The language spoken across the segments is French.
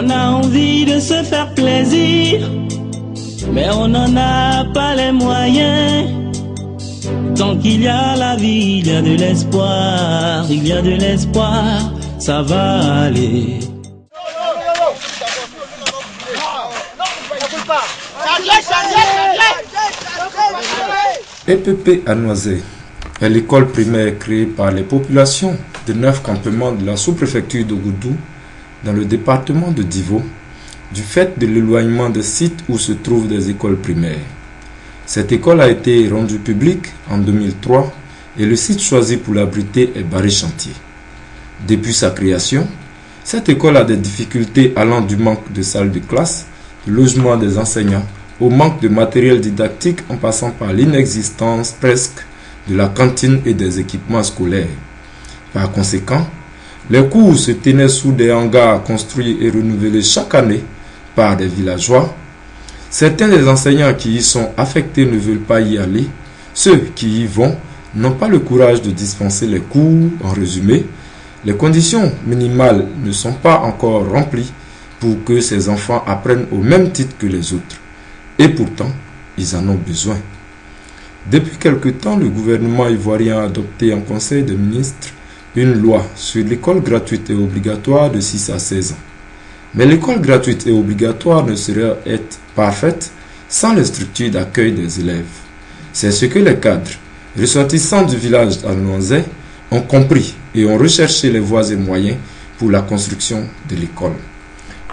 On a envie de se faire plaisir, mais on n'en a pas les moyens. Tant qu'il y a la vie, il y a de l'espoir, il y a de l'espoir, ça va aller. EPP à Noisey est l'école primaire créée par les populations de 9 campements de la sous-préfecture de Goudou dans le département de Divo, du fait de l'éloignement des sites où se trouvent des écoles primaires. Cette école a été rendue publique en 2003 et le site choisi pour l'abriter est Barry-Chantier. Depuis sa création, cette école a des difficultés allant du manque de salles de classe, du logement des enseignants, au manque de matériel didactique en passant par l'inexistence presque de la cantine et des équipements scolaires. Par conséquent, les cours se tenaient sous des hangars construits et renouvelés chaque année par des villageois. Certains des enseignants qui y sont affectés ne veulent pas y aller. Ceux qui y vont n'ont pas le courage de dispenser les cours. En résumé, les conditions minimales ne sont pas encore remplies pour que ces enfants apprennent au même titre que les autres. Et pourtant, ils en ont besoin. Depuis quelque temps, le gouvernement ivoirien a adopté en Conseil des ministres une loi sur l'école gratuite et obligatoire de 6 à 16 ans. Mais l'école gratuite et obligatoire ne saurait être parfaite sans les structures d'accueil des élèves. C'est ce que les cadres, ressortissants du village à Noisey, ont compris et ont recherché les voies et moyens pour la construction de l'école.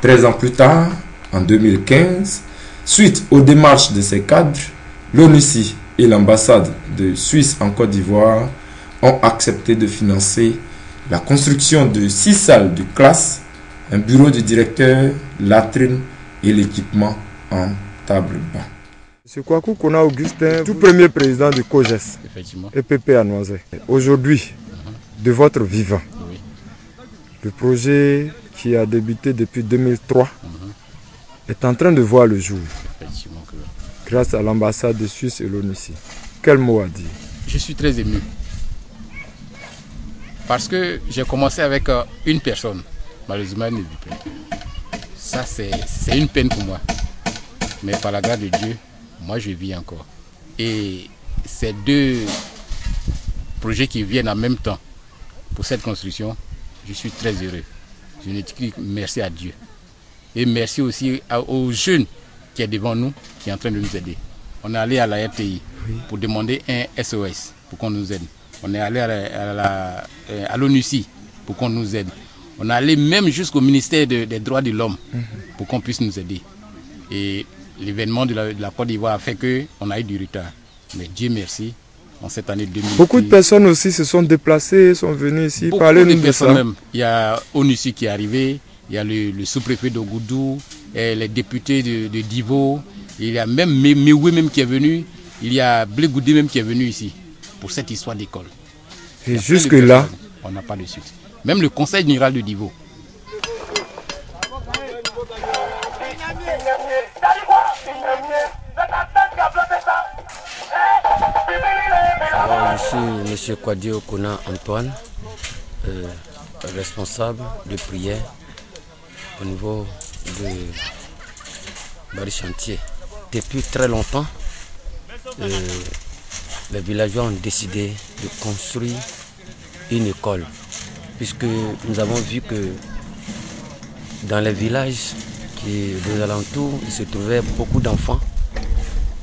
13 ans plus tard, en 2015, suite aux démarches de ces cadres, l'ONUCI et l'ambassade de Suisse en Côte d'Ivoire ont accepté de financer la construction de 6 salles de classe, un bureau du directeur, latrine et l'équipement en table-banc. M. Kwaku Kona Augustin, tout premier président du COGES, EPP à Noisey. Aujourd'hui, de votre vivant, le projet qui a débuté depuis 2003 est en train de voir le jour, grâce à l'ambassade de Suisse et l'ONUCI. Quel mot à dire? Je suis très ému. Parce que j'ai commencé avec une personne. Malheureusement, elle ne vit plus. Ça, c'est une peine pour moi. Mais par la grâce de Dieu, moi, je vis encore. Et ces deux projets qui viennent en même temps pour cette construction, je suis très heureux. Je ne dis que merci à Dieu. Et merci aussi aux jeunes qui est devant nous, qui est en train de nous aider. On est allé à la RTI pour demander un SOS pour qu'on nous aide. On est allé à l'ONUCI pour qu'on nous aide. On est allé même jusqu'au ministère des droits de l'homme pour qu'on puisse nous aider. Et l'événement de la Côte d'Ivoire a fait qu'on a eu du retard. Mais Dieu merci, en cette année 2000. Beaucoup de personnes aussi se sont déplacées, sont venues ici. Parlez-nous de ça. Même. Il y a ONUCI qui est arrivé, il y a le sous-préfet de Goudou, les députés de Divo, il y a même Meoué même qui est venu, il y a Blé Goudé même qui est venu ici pour cette histoire d'école. Et jusque-là, on n'a pas de suite. Même le conseil général de Divo. Je suis M. Kwadio Kona Antoine, responsable de prière au niveau de Barry-Chantier. Depuis très longtemps, les villageois ont décidé de construire une école, puisque nous avons vu que dans les villages des alentours, il se trouvait beaucoup d'enfants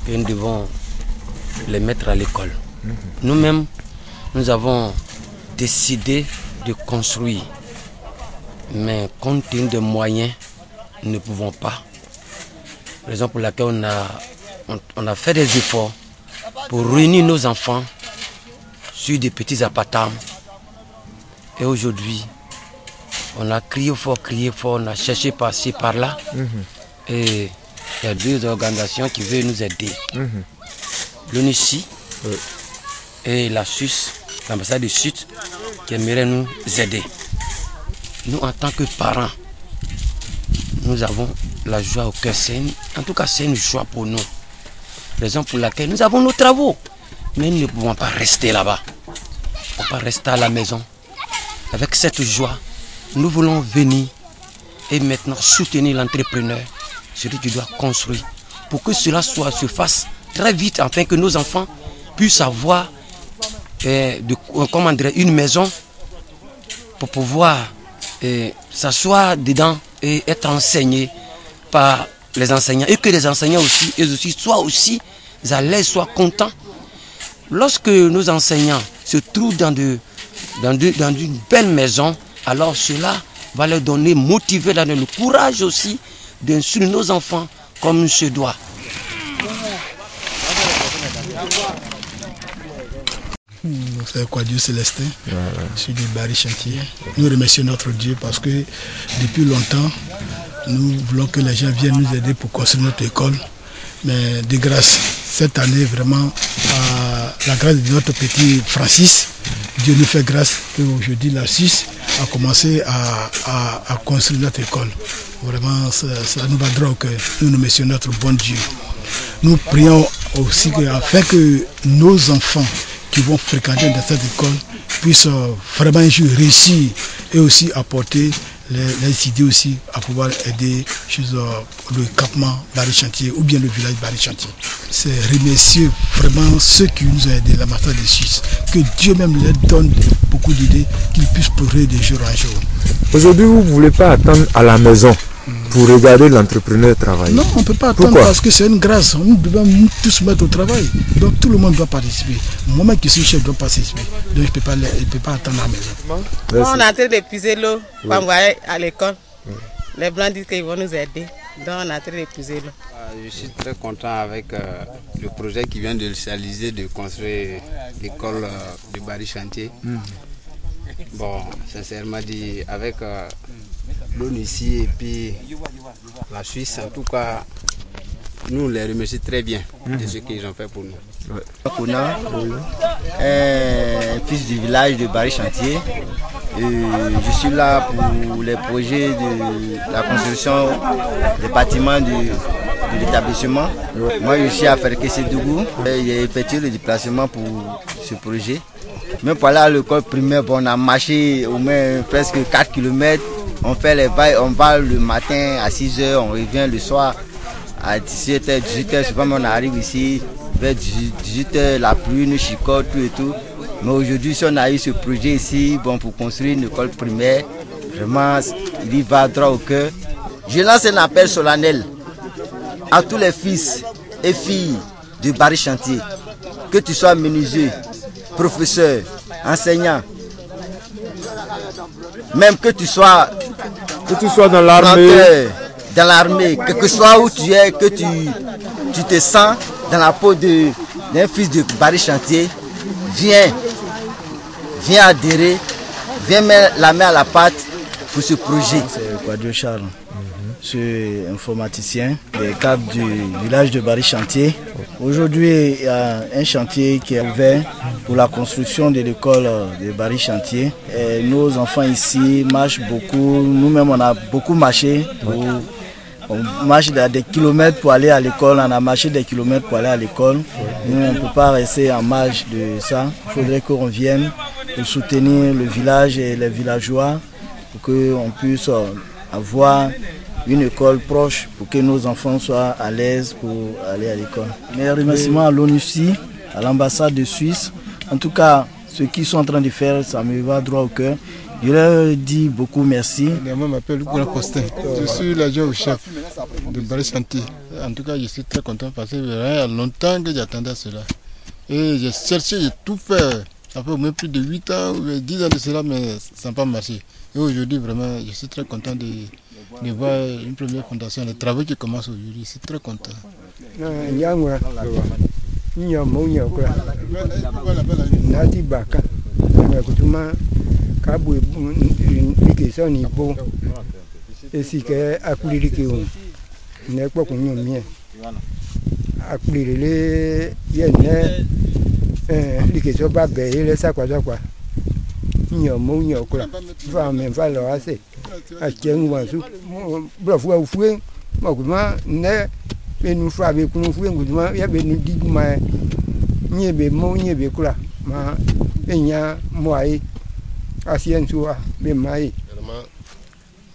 et nous devons les mettre à l'école. Nous-mêmes, nous avons décidé de construire, mais compte tenu des moyens, nous ne pouvons pas. Raison pour laquelle on a fait des efforts pour réunir nos enfants sur des petits appartements. Et aujourd'hui, on a crié fort, on a cherché par-ci, par-là. Et il y a deux organisations qui veulent nous aider. L'ONUCI et la Suisse, l'ambassade du Sud, qui aimerait nous aider. Nous, en tant que parents, nous avons la joie au cœur. En tout cas, c'est une joie pour nous. Raison pour laquelle nous avons nos travaux. Mais nous ne pouvons pas rester là-bas. Nous ne pouvons pas rester à la maison. Avec cette joie, nous voulons venir et maintenant soutenir l'entrepreneur. Celui qui doit construire pour que cela se fasse très vite afin que nos enfants puissent avoir une maison pour pouvoir s'asseoir dedans et être enseignés par les enseignants et que les enseignants aussi, soient aussi à l'aise, soient contents. Lorsque nos enseignants se trouvent dans une belle maison, alors cela va leur donner, motiver, leur donner le courage aussi d'instruire nos enfants comme il se doit. Mon frère Dieu Célestin, je suis du Barry Chantier. Nous remercions notre Dieu parce que depuis longtemps, nous voulons que les gens viennent nous aider pour construire notre école. Mais de grâce, cette année, vraiment, à la grâce de notre petit Francis, Dieu nous fait grâce qu'aujourd'hui la Suisse a commencé à construire notre école. Vraiment, ça nous va droit au cœur. Nous remercions notre bon Dieu. Nous prions aussi afin que nos enfants qui vont fréquenter dans cette école puissent vraiment réussir et aussi apporter les idées aussi à pouvoir aider chez le campement Barry Chantier ou bien le village Barry Chantier. C'est remercier vraiment ceux qui nous ont aidés, la matin des Suisses, que Dieu même leur donne beaucoup d'idées, qu'ils puissent progresser de jour en jour. Aujourd'hui, vous ne voulez pas attendre à la maison pour regarder l'entrepreneur travailler? Non, on ne peut pas attendre. Pourquoi? Parce que c'est une grâce. Nous devons tous mettre au travail. Donc tout le monde doit participer. Moi-même qui suis chef dois participer. Donc je ne peux pas attendre à la maison. On est en train d'épuiser l'eau pour envoyer à l'école. Les Blancs disent qu'ils vont nous aider. Donc on est en train d'épuiser l'eau. Je suis très content avec le projet qui vient de réaliser de construire l'école de Barry Chantier. Bon, sincèrement dit, avec l'ONU ici et puis la Suisse, en tout cas, nous les remercions très bien de ce qu'ils ont fait pour nous. Kona, fils du village de Barry Chantier. Je suis là pour les projets de la construction des bâtiments de l'établissement. Moi, je suis à Ferkessédougou. J'ai effectué le déplacement pour ce projet. Même pour aller à l'école primaire, on a marché au moins presque 4 km. On fait les bails, on va le matin à 6 h, on revient le soir à 17 h, 18 h. Souvent, on arrive ici vers 18 h, la pluie nous chicote, tout et tout. Mais aujourd'hui, si on a eu ce projet ici, bon, pour construire une école primaire, vraiment, il y va droit au cœur. Je lance un appel solennel à tous les fils et filles de Barry Chantier, que tu sois menuisier, professeur, enseignant, même que tu sois dans l'armée, quel que soit où tu es, que tu te sens dans la peau d'un fils de Barry Chantier, viens adhérer, viens mettre la main à la pâte pour ce projet. C'est Dieu Charles. Je suis informaticien des cadres du village de Barry Chantier. Aujourd'hui, il y a un chantier qui est ouvert pour la construction de l'école de Barry Chantier. Et nos enfants ici marchent beaucoup. Nous-mêmes, on a beaucoup marché. On marche des kilomètres pour aller à l'école. On a marché des kilomètres pour aller à l'école. Nous, on ne peut pas rester en marge de ça. Il faudrait qu'on vienne pour soutenir le village et les villageois pour qu'on puisse avoir une école proche pour que nos enfants soient à l'aise pour aller à l'école. Mes remerciements à l'ONUCI, à l'ambassade de Suisse. En tout cas, ce qu'ils sont en train de faire, ça me va droit au cœur. Je leur dis beaucoup merci. Je m'appelle Lucoula Postin. Je suis l'adjoint au chef de Barry Chantier. En tout cas, je suis très content parce que il y a longtemps que j'attendais cela. Et j'ai cherché, j'ai tout fait. Ça fait au moins plus de 8 ans ou 10 ans de cela, mais ça n'a pas marché. Et aujourd'hui, vraiment, je suis très content de voir une première fondation, les travaux qui commencent aujourd'hui. Je suis très content.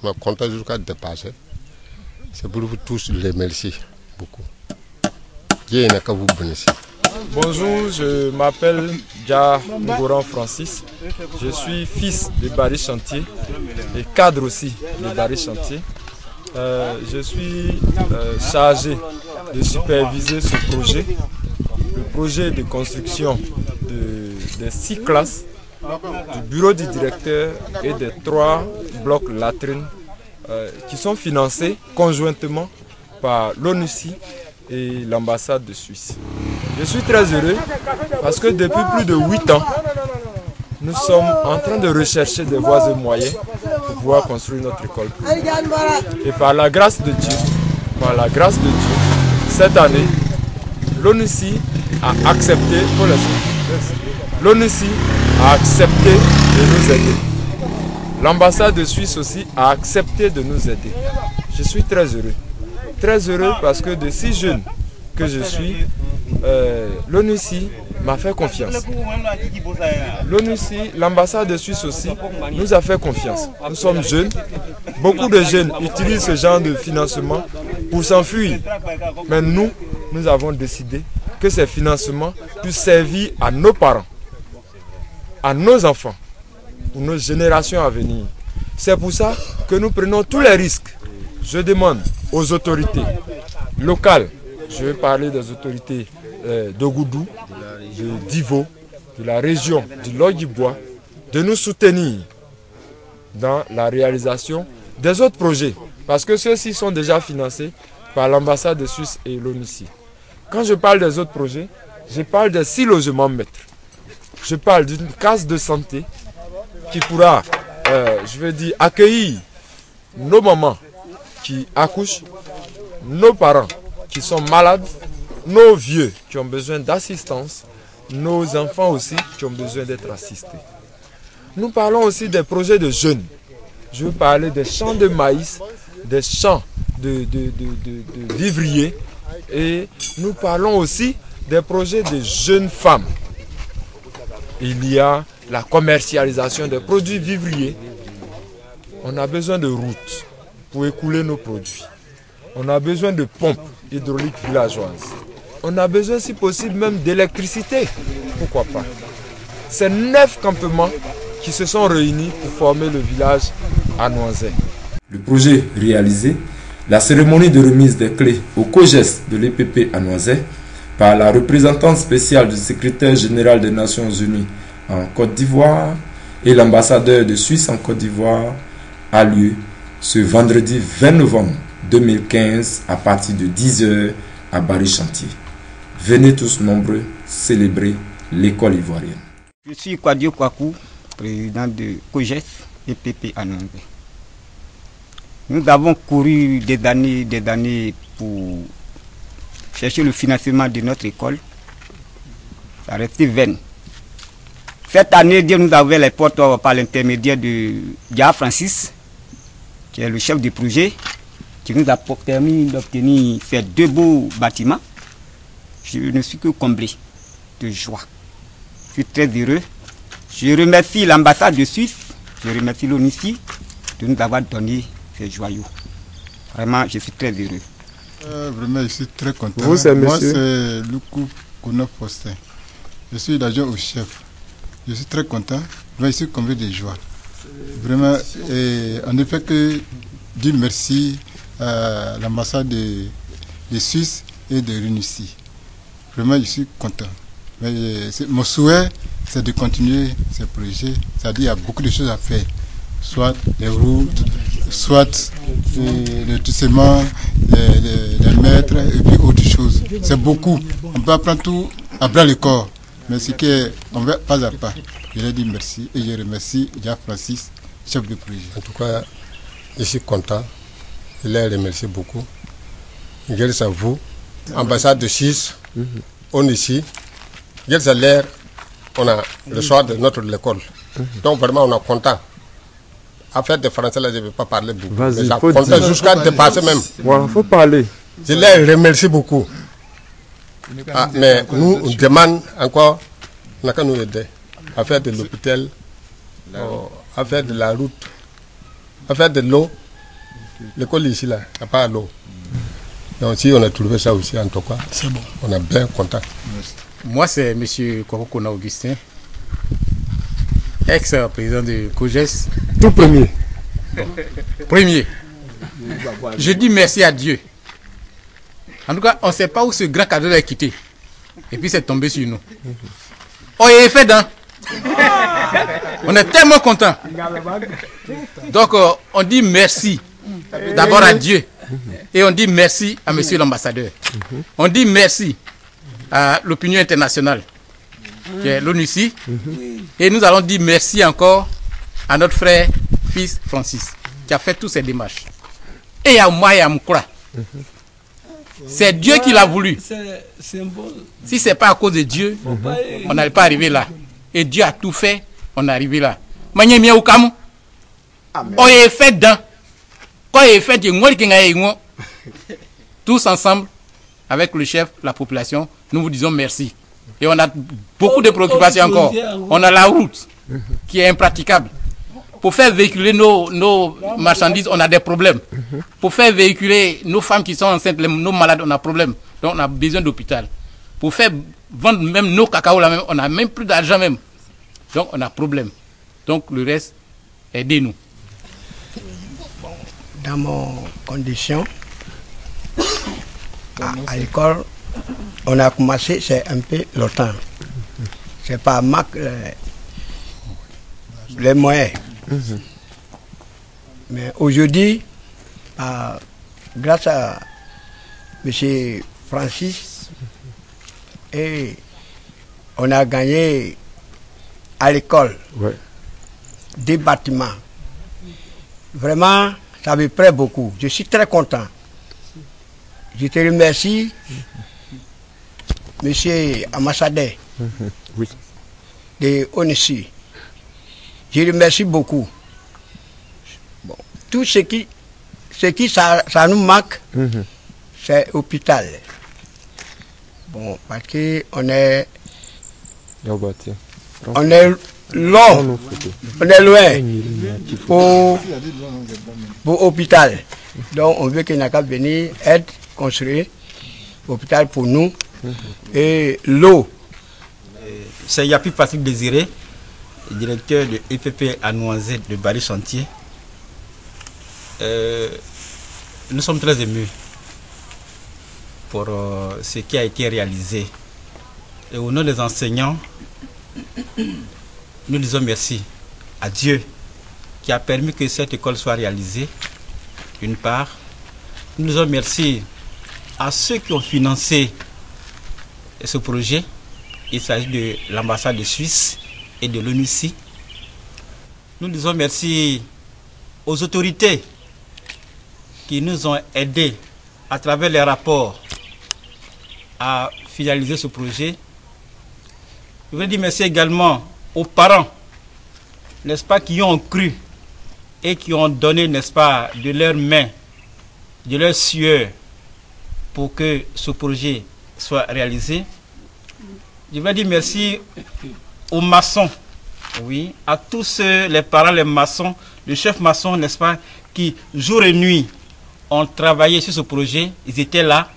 me compte jusqu'à dépasser. C'est pour vous tous les remercier beaucoup. Dieu n'a qu'à vous bénir. Bonjour, je m'appelle Dia Ngoran Francis. Je suis fils de Barry Chantier et cadre aussi de Barry Chantier. Je suis chargé de superviser ce projet, le projet de construction des 6 classes, du bureau du directeur et des 3 blocs latrines qui sont financés conjointement par l'ONUCI et l'ambassade de Suisse. Je suis très heureux parce que depuis plus de 8 ans, nous sommes en train de rechercher des voies et moyens pour pouvoir construire notre école. Et par la grâce de Dieu, cette année, l'ONUCI a accepté, de nous aider. L'ambassade de Suisse aussi a accepté de nous aider. Je suis très heureux. Très heureux parce que de si jeune que je suis, l'ONUCI m'a fait confiance. L'ONUCI, l'ambassade de Suisse aussi, nous a fait confiance. Nous sommes jeunes. Beaucoup de jeunes utilisent ce genre de financement pour s'enfuir. Mais nous avons décidé que ces financements puissent servir à nos parents, à nos enfants, pour nos générations à venir. C'est pour ça que nous prenons tous les risques. Je demande aux autorités locales, je vais parler des autorités d'Ogoudou, de Divo, de la région du Lodjibois, de nous soutenir dans la réalisation des autres projets, parce que ceux-ci sont déjà financés par l'ambassade de Suisse et l'ONUCI. Quand je parle des autres projets, je parle des 6 logements maîtres. Je parle d'une case de santé qui pourra, accueillir nos mamans qui accouchent, nos parents qui sont malades, nos vieux qui ont besoin d'assistance, nos enfants aussi qui ont besoin d'être assistés. Nous parlons aussi des projets de jeunes. Je veux parler des champs de maïs, des champs de vivriers, et nous parlons aussi des projets de jeunes femmes. Il y a la commercialisation des produits vivriers. On a besoin de routes pour écouler nos produits. On a besoin de pompes hydrauliques villageoises. On a besoin, si possible, même d'électricité. Pourquoi pas? C'est 9 campements qui se sont réunis pour former le village à Noisey. Le projet réalisé, la cérémonie de remise des clés au COGES de l'EPP à Noisey par la représentante spéciale du secrétaire général des Nations Unies en Côte d'Ivoire et l'ambassadeur de Suisse en Côte d'Ivoire a lieu ce vendredi 20 novembre 2015 à partir de 10h à Barry Chantier. Venez tous nombreux célébrer l'école ivoirienne. Je suis Kwadio Kwaku, président de COGES et PP à Noisey. Nous avons couru des années pour chercher le financement de notre école. Ça restait vain. Cette année, Dieu nous a ouvert les portes par l'intermédiaire de Dia Francis, qui est le chef du projet, qui nous a permis d'obtenir ces 2 beaux bâtiments. Je ne suis que comblé de joie. Je suis très heureux. Je remercie l'ambassade de Suisse, je remercie l'ONUCI de nous avoir donné ces joyaux. Vraiment, je suis très heureux. Vraiment, je suis très content. Vous, c'est monsieur? Moi, c'est Lukou Kounop Faustin. Je suis l'adjoint au chef. Je suis très content. Je suis comblé de joie. Vraiment, on ne fait que dire merci à l'ambassade de Suisse et de l'ONUCI. Vraiment, je suis content. Mais mon souhait, c'est de continuer ces projets. C'est-à-dire qu'il y a beaucoup de choses à faire. Soit les routes, soit le tissement, les mètres et puis autre chose. C'est beaucoup. On peut apprendre tout à bras le corps. Mais c'est qu'on va pas à pas. Je leur dis merci et je remercie Dia Francis, chef de projet. En tout cas, je suis content. Je les remercie beaucoup. Grâce à vous, ambassade de Suisse, on ici. Grâce à l'air, on a le soir de notre école. Donc vraiment, on est content. Affaire de français, là, je ne vais pas parler beaucoup. Vas-y, content jusqu'à dépasser même. Voilà, il faut parler. Je les remercie beaucoup. Ah, mais nous, on demande encore, on n'a qu'à nous aider à faire de l'hôpital, à faire de la route, à faire de l'eau L'école ici, là, il n'y a pas l'eau. Donc si on a trouvé ça aussi, en tout cas, c'est bon. On est bien content. Moi, c'est M. Korokona Augustin, ex-président de COGES. Tout premier. Bon. Premier. Je dis merci à Dieu. En tout cas, on ne sait pas où ce grand cadeau est quitté. Et puis c'est tombé sur nous. Oh, il est fait d'un. On est tellement contents. Donc, on dit merci d'abord à Dieu. Et on dit merci à monsieur l'ambassadeur. On dit merci à l'opinion internationale, qui est l'ONUCI. Et nous allons dire merci encore à notre frère, fils Francis, qui a fait toutes ces démarches. Et à moi et à Moukra. C'est Dieu qui l'a voulu. Si ce n'est pas à cause de Dieu, on n'allait pas arriver là. Et Dieu a tout fait, on est arrivé là. On est fait dans. Quand il est fait, tous ensemble, avec le chef, la population, nous vous disons merci. Et on a beaucoup de préoccupations encore. On a la route qui est impraticable. Pour faire véhiculer nos marchandises, on a des problèmes. Pour faire véhiculer nos femmes qui sont enceintes, nos malades, on a des problèmes. Donc on a besoin d'hôpital. Pour faire vendre même nos cacao, là même, on n'a même plus d'argent même. Donc on a problème. Donc le reste, aidez-nous. Dans mon condition, à l'école, on a commencé, c'est un peu longtemps. C'est pas marque les moyens. Mais aujourd'hui, grâce à M. Francis, et on a gagné à l'école des bâtiments. Vraiment, ça me plaît beaucoup. Je suis très content. Je te remercie, monsieur ambassadeur de ONUCI. Je remercie beaucoup. Bon, tout ce qui ça nous manque, c'est l'hôpital. Bon, parce qu'on est long, on est loin pour l'hôpital. Donc on veut qu'il n'y ait qu'à venir être construire l'hôpital pour nous. Et l'eau. C'est Yapi Patrick Désiré, directeur de EPP à Noisette de Bari Chantier. Nous sommes très émus pour ce qui a été réalisé. Et au nom des enseignants, nous disons merci à Dieu qui a permis que cette école soit réalisée, d'une part. Nous disons merci à ceux qui ont financé ce projet. Il s'agit de l'ambassade de Suisse et de l'ONUCI. Nous disons merci aux autorités qui nous ont aidés à travers les rapports à finaliser ce projet. Je veux dire merci également aux parents, n'est-ce pas, qui ont cru et qui ont donné, n'est-ce pas, de leurs mains, de leur sueur pour que ce projet soit réalisé. Je veux dire merci aux maçons, oui, à tous les parents, les maçons, les chefs maçons, n'est-ce pas, qui jour et nuit ont travaillé sur ce projet. Ils étaient là,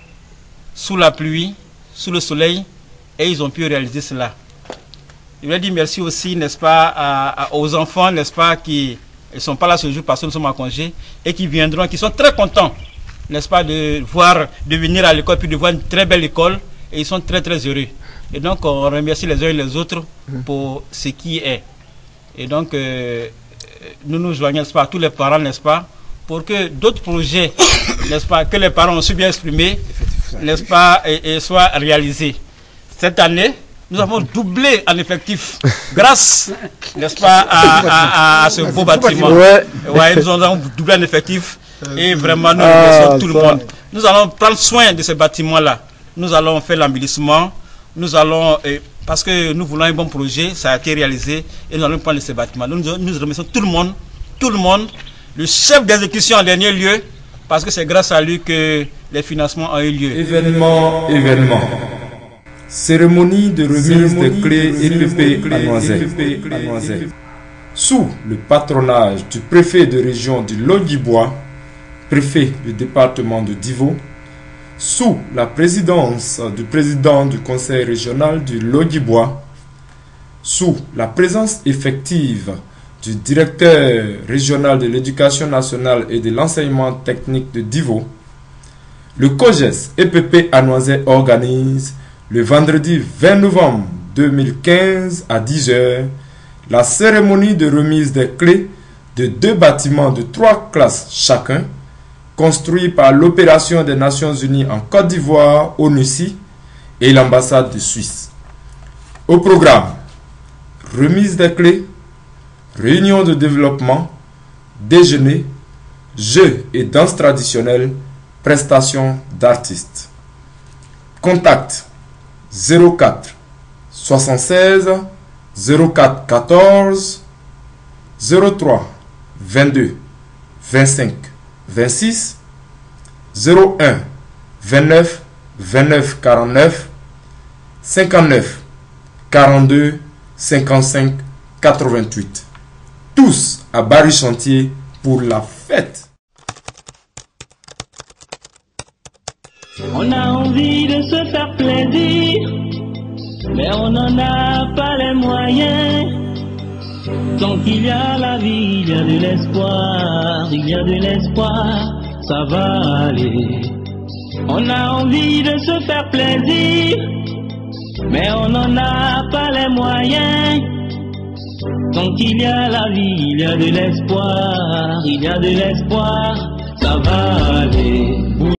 sous la pluie, sous le soleil, et ils ont pu réaliser cela. Je veux dire merci aussi, n'est-ce pas, aux enfants, n'est-ce pas, qui ne sont pas là ce jour parce que nous sommes en congé, et qui viendront, qui sont très contents, n'est-ce pas, de venir à l'école, puis de voir une très belle école, et ils sont très très heureux. Et donc on remercie les uns et les autres pour ce qui est. Et donc nous nous joignons, n'est-ce pas, à tous les parents, n'est-ce pas, pour que d'autres projets, n'est-ce pas, que les parents ont su bien exprimer, n'est-ce pas, et soient réalisés. Cette année, nous avons doublé en effectif grâce, n'est-ce pas, à ce beau bâtiment. Ouais, nous avons doublé en effectif et vraiment nous remercions tout le monde. Nous allons prendre soin de ce bâtiment-là. Nous allons faire l'embellissement. Nous allons, parce que nous voulons un bon projet, ça a été réalisé et nous allons prendre ce bâtiment. Nous remercions tout le monde, le chef d'exécution en dernier lieu, parce que c'est grâce à lui que les financements ont eu lieu. Événement. Cérémonie de remise des clés EPP à Noisette. Sous le patronage du préfet de région du Logui-Bois, préfet du département de Divo, sous la présidence du président du conseil régional du Lodjibois, sous la présence effective du directeur régional de l'éducation nationale et de l'enseignement technique de Divo, le COGES EPP Anoisais organise le vendredi 20 novembre 2015 à 10 h la cérémonie de remise des clés de 2 bâtiments de 3 classes chacun, construits par l'Opération des Nations Unies en Côte d'Ivoire, ONUCI, et l'ambassade de Suisse. Au programme, remise des clés, réunion de développement, déjeuner, jeux et danses traditionnelles, prestations d'artistes. Contact 04 76 04 14 03 22 25 26 01 29 29 49 59 42 55 88. Tous à Barry Chantier pour la fête. On a envie de se faire plaisir, mais on n'en a pas les moyens. Tant qu'il y a la vie, il y a de l'espoir, il y a de l'espoir, ça va aller. On a envie de se faire plaisir, mais on n'en a pas les moyens. Tant qu'il y a la vie, il y a de l'espoir, il y a de l'espoir, ça va aller.